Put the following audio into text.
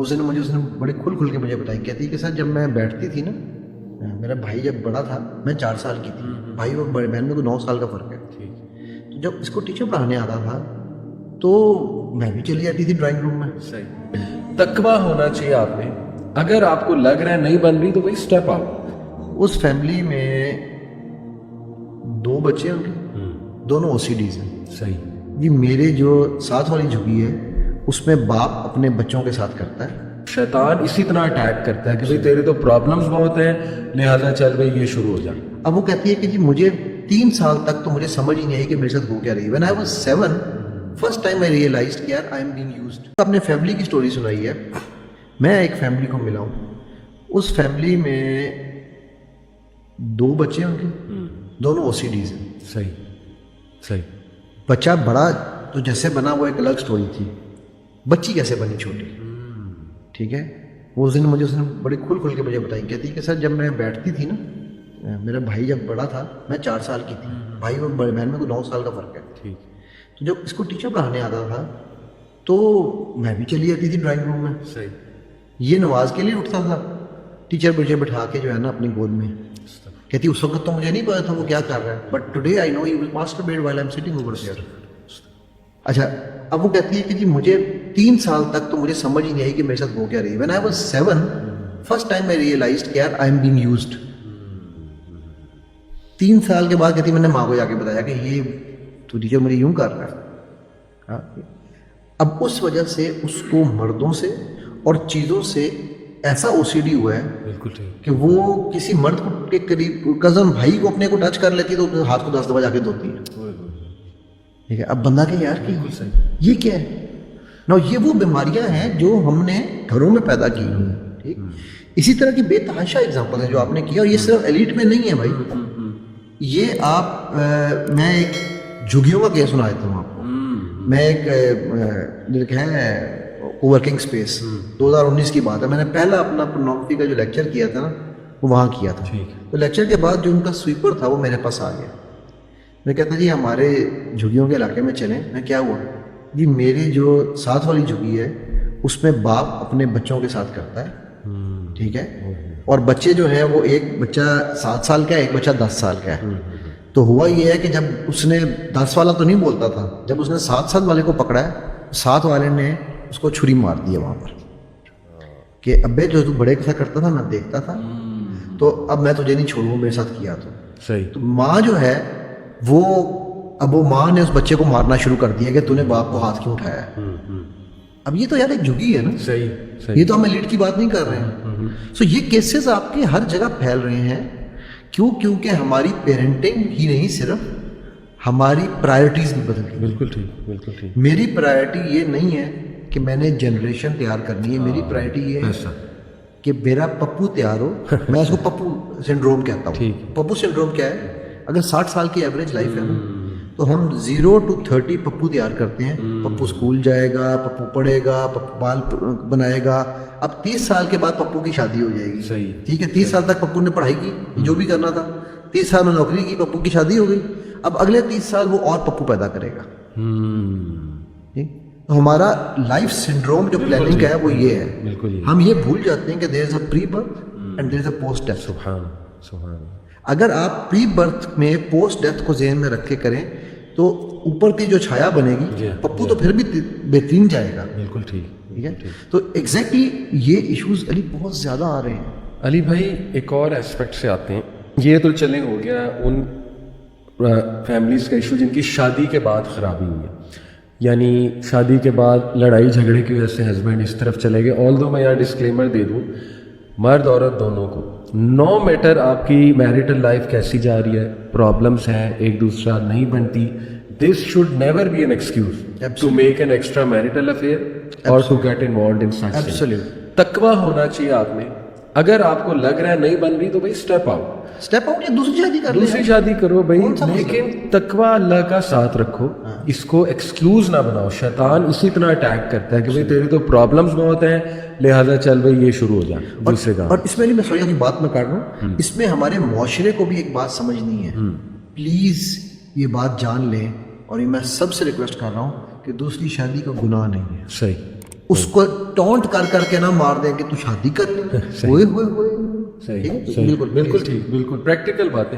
اس دن مجھے اس نے بڑے کھل کے مجھے بتائی، کہتی کہ سر جب میں بیٹھتی تھی نا، میرا بھائی جب بڑا تھا، میں 4 سال کی تھی، بھائی اور بڑے بہن میں تو 9 سال کا فرق ہے، تو جب اس کو ٹیچر پڑھانے آتا تھا تو میں بھی چلی جاتی تھی ڈرائنگ روم میں. صحیح تقویٰ ہونا چاہیے آپ میں. اگر آپ کو لگ رہا ہے نہیں بن رہی تو بھائی اسٹیپ آؤٹ. اس فیملی میں 2 بچے ہیں ان کے، دونوں OCDs ہیں. صحیح. جی میرے جو ساتھ والی جھگی ہے اس میں باپ اپنے بچوں کے ساتھ کرتا ہے. شیطان اسی طرح اٹیک کرتا ہے کہ بھئی تیرے تو پرابلمز بہت ہیں، لہٰذا چل بھئی یہ شروع ہو جا. اب وہ کہتی ہے کہ جی مجھے 3 سال تک تو مجھے سمجھ ہی نہیں آئی کہ میرے ساتھ ہو کیا رہی ہے. When I was 7 first time I realized کہ یار I am being used. اپنے فیملی کی سٹوری سنائی ہے. میں ایک فیملی کو ملا ہوں، اس فیملی میں 2 بچے ہیں ان کے، دونوں OCDs ہیں. صحیح. بچہ بڑا تو جیسے بنا وہ ایک الگ سٹوری تھی، بچی کیسے بنی چھوٹی. ٹھیک ہے. وہ اس دن مجھے اس نے بڑے کھل کے مجھے بتائی، کہتی کہ سر جب میں بیٹھتی تھی نا، میرا بھائی جب بڑا تھا، میں 4 سال کی تھی، بھائی اور بڑے بہن میں تو 9 سال کا فرق ہے. تو جب اس کو ٹیچر پڑھانے آتا تھا تو میں بھی چلی جاتی تھی ڈرائنگ روم میں. صحیح. یہ نماز کے لیے اٹھتا تھا، ٹیچر مجھے بٹھا کے جو ہے نا اپنی گود میں، کہتی اس وقت تو مجھے نہیں پتا تھا وہ کیا کر رہا ہے، but today I know he will masturbate while I am sitting over here. اچھا اب وہ کہتی ہے کہ جی مجھے 3 سال تک تو مجھے سمجھ ہی نہیں آئی کہ میرے ساتھ ہو کیا رہی ہے. When I was 7 first time I realized کہ یار I am being used. 3 سال کے بعد کہتی میں نے ماں کو جا کے بتایا کہ یہ تو ٹیچر مجھے یوں کر رہا ہے. اب اس وجہ سے اس کو مردوں سے اور چیزوں سے ایسا OCD ہوا ہے بالکل ٹھیک کہ وہ کسی مرد کے قریب کزن بھائی کو اپنے کو ٹچ کر لیتی تو ہاتھ کو 10 دفعہ جا کے دھوتی ہے. ٹھیک ہے. اب بندہ کہ یار کہ یہ کیا ہے نا، یہ وہ بیماریاں ہیں جو ہم نے گھروں میں پیدا کی ہیں. ٹھیک. اسی طرح کی بے تحاشا اگزامپل ہے جو آپ نے کیا، اور یہ صرف ایلیٹ میں نہیں ہے بھائی. یہ آپ میں ایک جھگیوں کا کیس سنا دیتا ہوں آپ کو. میں ایک ہے ورکنگ اسپیس 2019 کی بات ہے، میں نے پہلا اپنا پورنوگرافی کا جو لیکچر کیا تھا نا وہ وہاں کیا تھا. تو لیکچر کے بعد جو ان کا سویپر تھا وہ میرے پاس آ گیا. میں کہتا جی ہمارے جھگیوں کے علاقے میں چلیں. میں کیا ہوا؟ جی میری جو ساتھ والی جھگی ہے اس میں باپ اپنے بچوں کے ساتھ کرتا ہے. ٹھیک ہے. اور بچے جو ہیں وہ ایک بچہ 7 سال کا ہے، ایک بچہ 10 سال کا ہے. تو ہوا یہ ہے کہ جب اس نے 10 والا تو نہیں بولتا تھا، جب اس نے 7 سال والے کو پکڑا ہے، 7 والے نے اس کو چھری مار دی ہے وہاں پر کہ ابے جو تو بڑے کے ساتھ کرتا تھا میں دیکھتا تھا، تو اب میں تجھے نہیں چھوڑوں، میرے ساتھ کیا تو. صحیح. تو ماں جو ہے وہ اب وہ ماں نے اس بچے کو مارنا شروع کر دیا کہ تو نے باپ کو ہاتھ کیوں اٹھایا ہے. اب یہ تو یار ایک جھگی ہے نا. صحیح. یہ تو ہم ایلیٹ کی بات نہیں کر رہے ہیں. سو یہ کیسز آپ کے ہر جگہ پھیل رہے ہیں. کیوں؟ کیونکہ ہماری پیرنٹنگ ہی نہیں، صرف ہماری پرائرٹیز بھی بدل گئی. بالکل ٹھیک. میری پرائرٹی یہ نہیں ہے کہ میں نے جنریشن تیار کرنی ہے. میری پرائرٹی یہ ہے کہ میرا پپو تیار ہو. میں اس کو پپو سنڈروم کہتا ہوں. پپو سنڈروم کیا ہے؟ اگر 60 سال کی ایوریج لائف ہے نا تو ہم 0 to 30 پپو تیار کرتے ہیں. پپو اسکول جائے گا، پپو پڑھے گا، پپو بال بنائے گا. اب 30 سال کے بعد پپو کی شادی ہو جائے گی. صحیح. ٹھیک ہے. 30 سال تک پپو نے پڑھائی کی جو بھی کرنا تھا، 30 سال میں نوکری کی، پپو کی شادی ہو گئی. اب اگلے 30 سال وہ اور پپو پیدا کرے گا. ٹھیک. تو ہمارا لائف سنڈروم جو پلاننگ کا ہے وہ یہ ہے. ہم یہ بھول جاتے ہیں کہ there is a pre birth and there is a post death. سبحان. اگر آپ پری برتھ میں پوسٹ ڈیتھ کو ذہن میں رکھ کے کریں تو اوپر کی جو چھایا بنے گی پپو تو پھر بھی بہترین جائے گا. بالکل ٹھیک. ٹھیک ہے. تو ایگزیکٹلی یہ ایشوز علی بہت زیادہ آ رہے ہیں. علی بھائی ایک اور اسپیکٹ سے آتے ہیں. یہ تو چلیں ہو گیا ان فیملیز کا ایشو جن کی شادی کے بعد خرابی ہوئی ہے، یعنی شادی کے بعد لڑائی جھگڑے کی وجہ سے ہسبینڈ اس طرف چلے گئے. آل دو میں یہاں ڈسکلیمر دے دوں، مرد عورت دونوں کو، نو میٹر آپ کی میریٹل لائف کیسی جا رہی ہے، پرابلمس ہیں، ایک دوسرا نہیں بنتی، this should never be an excuse to make an extra marital affair اور to get involved in such. Absolute. تقویٰ ہونا چاہیے آپ میں. اگر آپ کو لگ رہا ہے نہیں بن رہی تو بھائی اسٹیپ آؤٹ. اسٹیپ آؤٹ یا دوسری شادی کر لیں. دوسری شادی کرو بھائی، لیکن تقویٰ اللہ کا ساتھ رکھو. اس کو ایکسکیوز نہ بناؤ. شیطان اسی طرح اٹیک کرتا ہے کہ بھائی تیری تو پرابلمس بہت ہیں، لہٰذا چل بھائی یہ شروع ہو جائے دوسرے کا. اور اس میں میں سوچا کی بات میں کر رہا ہوں، اس میں ہمارے معاشرے کو بھی ایک بات سمجھنی ہے. پلیز یہ بات جان لیں، اور یہ میں سب سے ریکویسٹ کر رہا ہوں کہ دوسری شادی کا گناہ نہیں ہے. صحیح. اس کو ٹونٹ کر کے نہ مار دیں کہ تو شادی کر لے. ہوئے صحیح بالکل بالکل ٹھیک بالکل پریکٹیکل باتیں.